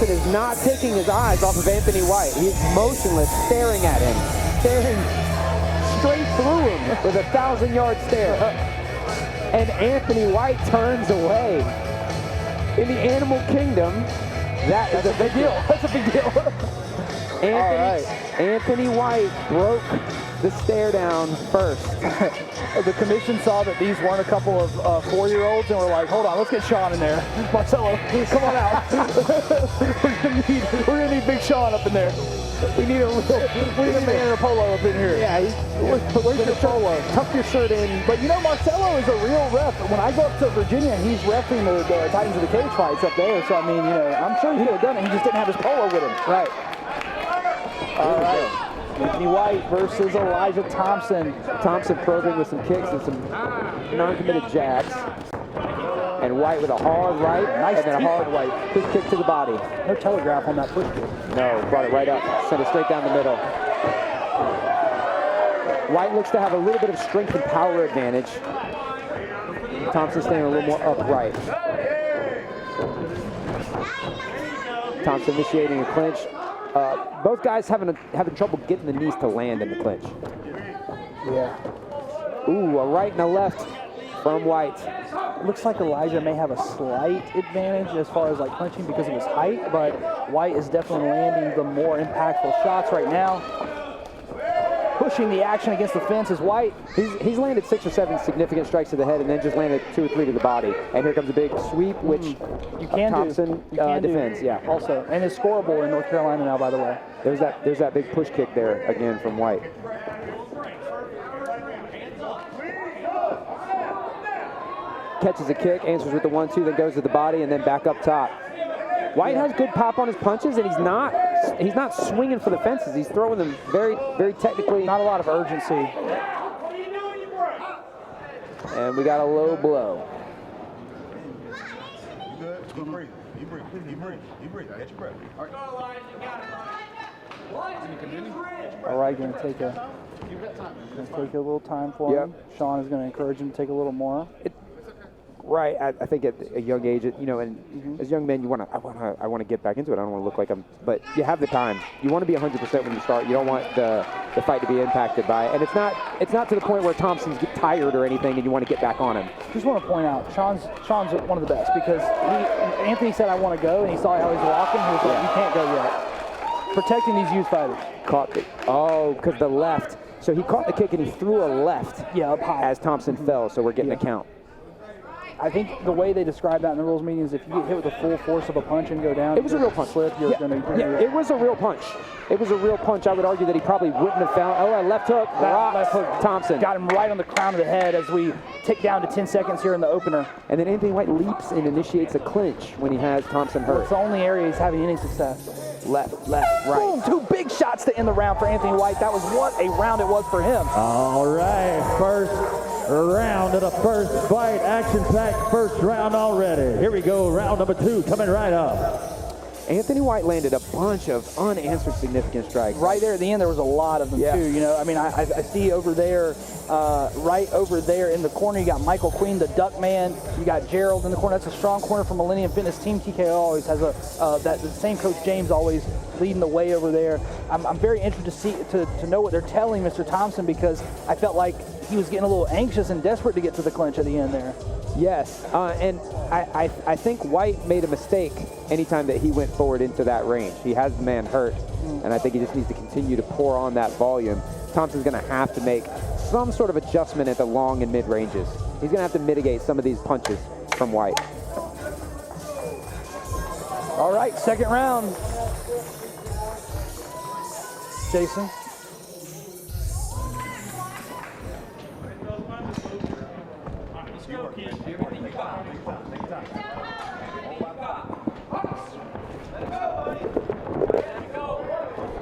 Is not taking his eyes off of Anthony White. He's motionless, staring at him, staring straight through him with a 1,000-yard stare. And Anthony White turns away. In the animal kingdom, that's a big deal. That's a big deal. Anthony White broke the stare down first. The commission saw that these weren't a couple of 4-year-olds and were like, hold on, let's get Sean in there. Marcelo, come on out. we're gonna need Big Sean up in there. We need a man in a polo up in here. Yeah, where's your polo? Tuck your shirt in. But you know, Marcelo is a real ref. When I go up to Virginia, he's reffing the Titans of the Cage fights up there. So I mean, you know, I'm sure he could have done it. He just didn't have his polo with him. Right. All right. Anthony White versus Elijah Thompson. Thompson probing with some kicks and some non-committed jabs. And White with a hard right, Nice and then a hard right. Quick kick to the body. No telegraph on that push kick. No, brought it right up. Sent it straight down the middle. White looks to have a little bit of strength and power advantage. Thompson staying a little more upright. Thompson initiating a clinch. Both guys having trouble getting the knees to land in the clinch. Yeah. Ooh, a right and a left from White. Looks like Elijah may have a slight advantage as far as like clinching because of his height, but White is definitely landing the more impactful shots right now. Pushing the action against the fence is White. He's landed 6 or 7 significant strikes to the head and then just landed 2 or 3 to the body. And here comes a big sweep, which Thompson defends. Yeah. Also, and is scoreable in North Carolina now, by the way. There's that big push kick there again from White. Catches a kick, answers with the 1-2, then goes to the body, and then back up top. White has good pop on his punches, and he's not swinging for the fences. He's throwing them very, very technically. Not a lot of urgency. And we got a low blow. You breathe. Get your breath. All right, going to take a little time for him. Sean is going to encourage him to take a little more. Right, I think at a young age, you know, and as young men, I want to get back into it. I don't want to look like but you have the time. You want to be 100% when you start. You don't want the fight to be impacted by it. And it's not to the point where Thompson's get tired or anything, and you want to get back on him. Just want to point out, Sean's one of the best because Anthony said, I want to go, and he saw how he's walking. He was like, you can't go yet. Protecting these youth fighters. Because the left. So he caught the kick and he threw a left up high as Thompson fell, so we're getting a count. I think the way they describe that in the rules meeting is if you get hit with the full force of a punch and go down, it was a real punch. Slip, it was a real punch. It was a real punch. I would argue that he probably wouldn't have found. A left hook. Left hook. Thompson got him right on the crown of the head as we tick down to 10 seconds here in the opener. And then Anthony White leaps and initiates a clinch when he has Thompson hurt. It's the only area he's having any success. Left, right. Boom! 2 big shots to end the round for Anthony White. That was what a round it was for him. All right, first round of the first fight, action-packed first round already. Here we go, round number 2 coming right up. Anthony White landed a bunch of unanswered significant strikes. Right there at the end, there was a lot of them too. You know, I mean, I see over there, right over there in the corner, you got Michael Queen, the Duck Man. You got Gerald in the corner. That's a strong corner for Millennium Fitness. Team TKO always has the same coach James always leading the way over there. I'm very interested to know what they're telling Mr. Thompson because I felt like he was getting a little anxious and desperate to get to the clinch at the end there. Yes, and I think White made a mistake anytime that he went forward into that range. He has the man hurt, and I think he just needs to continue to pour on that volume. Thompson's going to have to make some sort of adjustment at the long and mid ranges. He's going to have to mitigate some of these punches from White. All right, second round. Jason.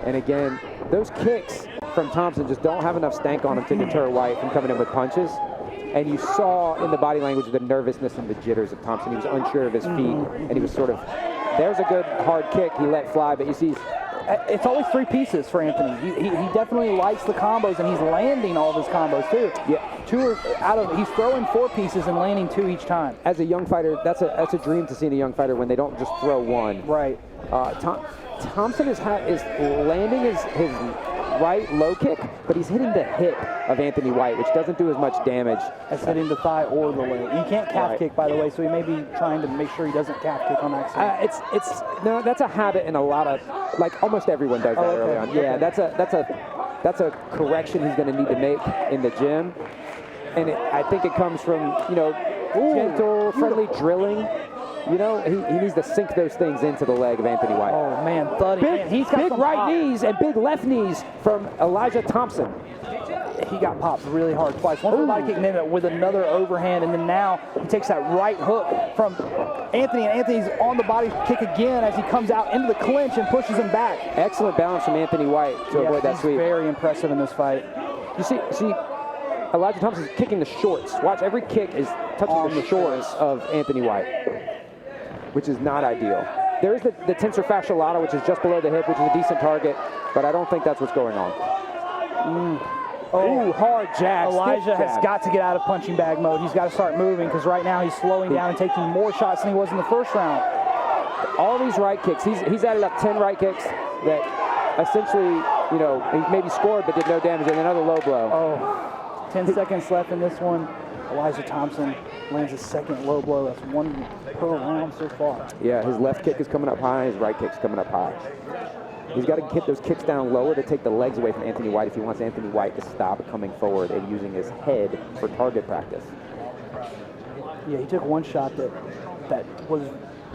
And again, those kicks from Thompson just don't have enough stank on them to deter White from coming in with punches. And you saw in the body language the nervousness and the jitters of Thompson. He was unsure of his feet, and he was sort of, there's a good hard kick he let fly, but you see, it's always 3 pieces for Anthony. He definitely likes the combos, and he's landing all of his combos too. Yeah, he's throwing 4 pieces and landing 2 each time. As a young fighter, that's a dream to see in a young fighter when they don't just throw one. Right. Thompson is landing his right low kick, but he's hitting the hip of Anthony White, which doesn't do as much damage as hitting the thigh or the leg. You can't calf kick, by the way, so he may be trying to make sure he doesn't calf kick on accident. No, that's a habit in a lot of, like almost everyone does that early on. Yeah, that's a correction he's going to need to make in the gym, and I think it comes from gentle, friendly drilling. You know, he needs to sink those things into the leg of Anthony White. Oh, man, Thuddy. He's got big right knees and big left knees from Elijah Thompson. He got popped really hard twice. One for the body kick, and then with another overhand, and then now he takes that right hook from Anthony, and Anthony's on the body kick again as he comes out into the clinch and pushes him back. Excellent balance from Anthony White to avoid that sweep. Very impressive in this fight. You see, Elijah Thompson's kicking the shorts. Watch, every kick is touching the shorts of Anthony White, which is not ideal. There is the tensor fasciae lata, which is just below the hip, which is a decent target, but I don't think that's what's going on. Oh, hard jab. Elijah has got to get out of punching bag mode. He's got to start moving because right now he's slowing down and taking more shots than he was in the first round. All these right kicks, he's added up 10 right kicks that essentially, he maybe scored but did no damage, and another low blow. 10 seconds left in this one. Elijah Thompson lands his second low blow. That's one per round so far. Yeah, his left kick is coming up high, his right kick's coming up high. He's got to get those kicks down lower to take the legs away from Anthony White if he wants Anthony White to stop coming forward and using his head for target practice. Yeah, he took one shot that was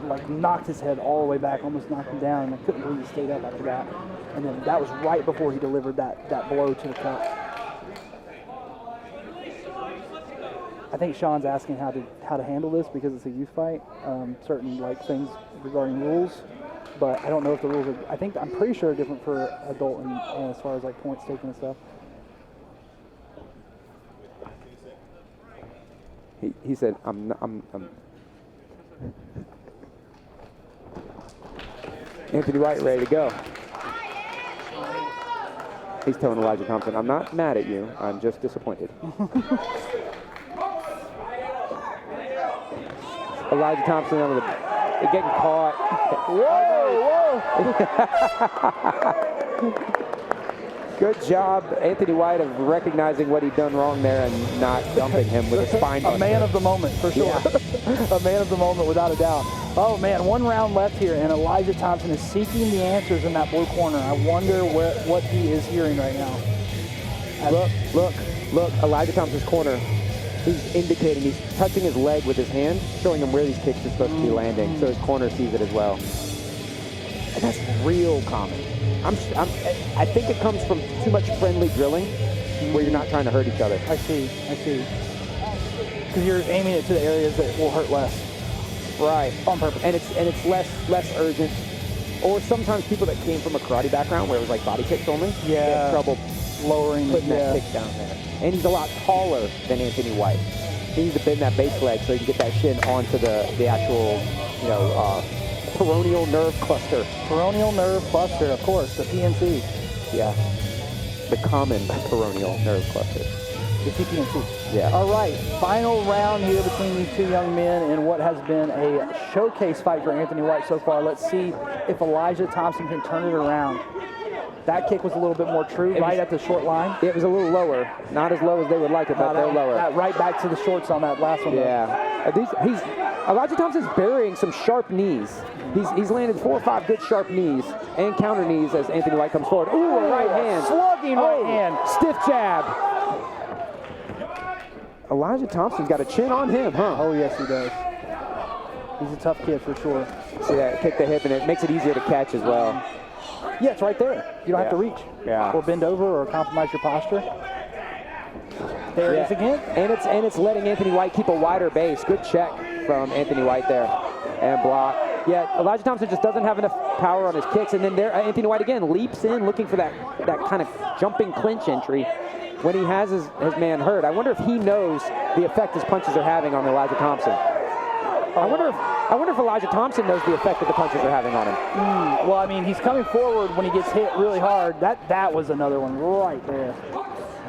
like knocked his head all the way back, almost knocked him down, and I couldn't believe he stayed up after that. And then that was right before he delivered that blow to the cup. I think Sean's asking how to handle this because it's a youth fight, certain things regarding rules. But I don't know if the rules are. I'm pretty sure they're different for adult and as far as points taken and stuff. He said, I'm Anthony White ready to go. He's telling Elijah Thompson, I'm not mad at you, I'm just disappointed. Elijah Thompson getting caught. Whoa! Good job, Anthony White, of recognizing what he'd done wrong there and not dumping him with a spine buster. A man of the moment, for sure. Yeah. A man of the moment, without a doubt. Oh, man, one round left here, and Elijah Thompson is seeking the answers in that blue corner. I wonder what he is hearing right now. Look, Elijah Thompson's corner. He's indicating, he's touching his leg with his hand, showing him where these kicks are supposed to be landing, so his corner sees it as well. And that's real common. I think it comes from too much friendly drilling, where you're not trying to hurt each other. I see. Because you're aiming it to the areas that will hurt less. Right. On purpose. And it's less urgent. Or sometimes people that came from a karate background where it was body kicks only, get trouble lowering putting that kick down there. And he's a lot taller than Anthony White. He needs to bend that base leg so he can get that shin onto the actual, peroneal nerve cluster. Peroneal nerve cluster, of course, the PNC. Yeah, the common peroneal nerve cluster. The TPNC. Yeah. All right, final round here between these two young men in what has been a showcase fight for Anthony White so far. Let's see if Elijah Thompson can turn it around. That kick was a little bit more true, right at the short line. It was a little lower. Not as low as they would like it, but they're lower. Right back to the shorts on that last one. Yeah. Elijah Thompson's burying some sharp knees. He's landed 4 or 5 good sharp knees and counter knees as Anthony White comes forward. Ooh, a right hand. Slugging right hand. Stiff jab. Elijah Thompson's got a chin on him, huh? Oh, yes, he does. He's a tough kid for sure. See that? Kick the hip, and it makes it easier to catch as well. Yeah, it's right there. You don't have to reach. Yeah. Or bend over or compromise your posture. There it is again. And it's letting Anthony White keep a wider base. Good check from Anthony White there. And block. Yeah, Elijah Thompson just doesn't have enough power on his kicks. And then there, Anthony White again leaps in looking for that kind of jumping clinch entry when he has his man hurt. I wonder if he knows the effect his punches are having on Elijah Thompson. I wonder if Elijah Thompson knows the effect that the punches are having on him. Well, I mean, he's coming forward when he gets hit really hard. That was another one right there.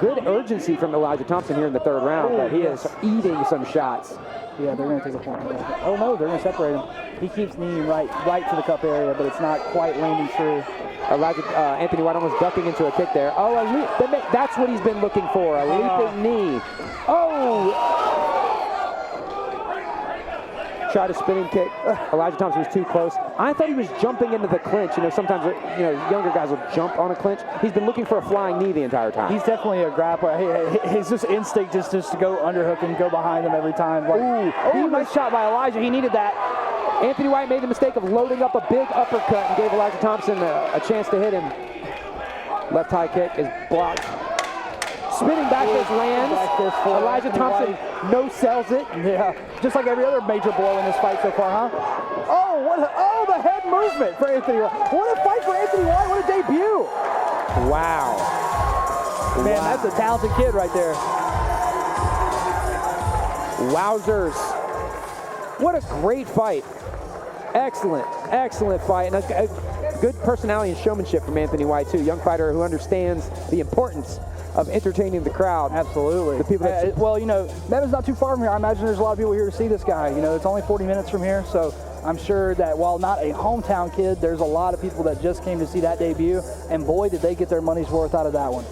Good urgency from Elijah Thompson here in the third round, but he is eating some shots. Yeah, they're going to take a point. Oh no, they're going to separate him. He keeps kneeing right to the cup area, but it's not quite landing true. Anthony White almost ducking into a kick there. Oh, that's what he's been looking for, a leaping knee. Oh! Tried a spinning kick. Elijah Thompson was too close. I thought he was jumping into the clinch. You know, sometimes younger guys will jump on a clinch. He's been looking for a flying knee the entire time. He's definitely a grappler. His just instinct is just to go underhook and go behind him every time. Like, nice shot by Elijah. He needed that. Anthony White made the mistake of loading up a big uppercut and gave Elijah Thompson a chance to hit him. Left high kick is blocked. Spinning back fist lands. Elijah Thompson no-sells it. Yeah, just like every other major blow in this fight so far, huh? Oh, the head movement for Anthony White. What a fight for Anthony White. What a debut. Wow. Man, that's a talented kid right there. Wowzers. What a great fight. Excellent fight. And a good personality and showmanship from Anthony White, too. Young fighter who understands the importance of entertaining the crowd. Absolutely. The people that well, you know, Mevin's not too far from here. I imagine there's a lot of people here to see this guy. You know, it's only 40 minutes from here, so I'm sure that while not a hometown kid, there's a lot of people that just came to see that debut, and boy, did they get their money's worth out of that one.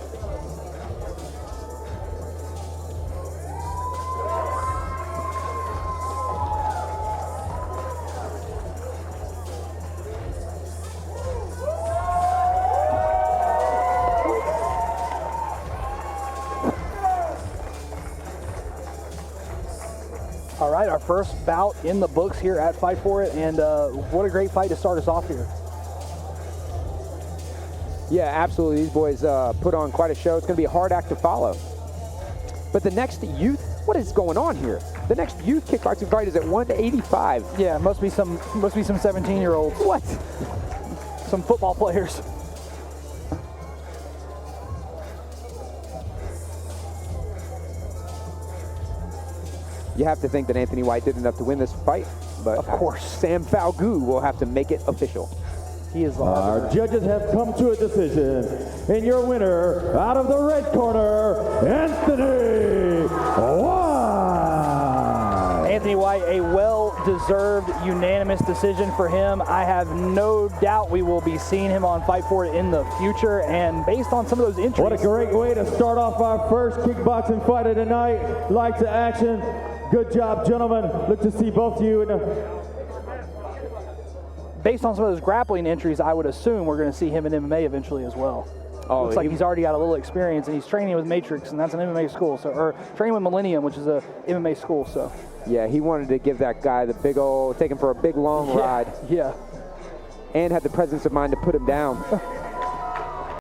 All right, our first bout in the books here at Fight For It, and what a great fight to start us off here. Yeah, absolutely. These boys put on quite a show. It's going to be a hard act to follow. But the next youth, what is going on here? The next youth kickboxing fight is at 185. Yeah, must be some 17-year-olds. What? Some football players. You have to think that Anthony White did enough to win this fight, but of course, Sam Falgout will have to make it official. He is. Our judges have come to a decision. And your winner, out of the red corner, Anthony White. Anthony White, a well-deserved unanimous decision for him. I have no doubt we will be seeing him on Fight For It in the future, and based on some of those injuries. What a great way to start off our first kickboxing fight of the night. Lights to action. Good job, gentlemen. Look to see both of you. Based on some of those grappling entries, I would assume we're going to see him in MMA eventually as well. Oh, looks like he's already got a little experience, and he's training with Matrix, and that's an MMA school, or training with Millennium, which is a MMA school. So. Yeah, he wanted to give that guy the big old, take him for a big long ride. Yeah. And had the presence of mind to put him down.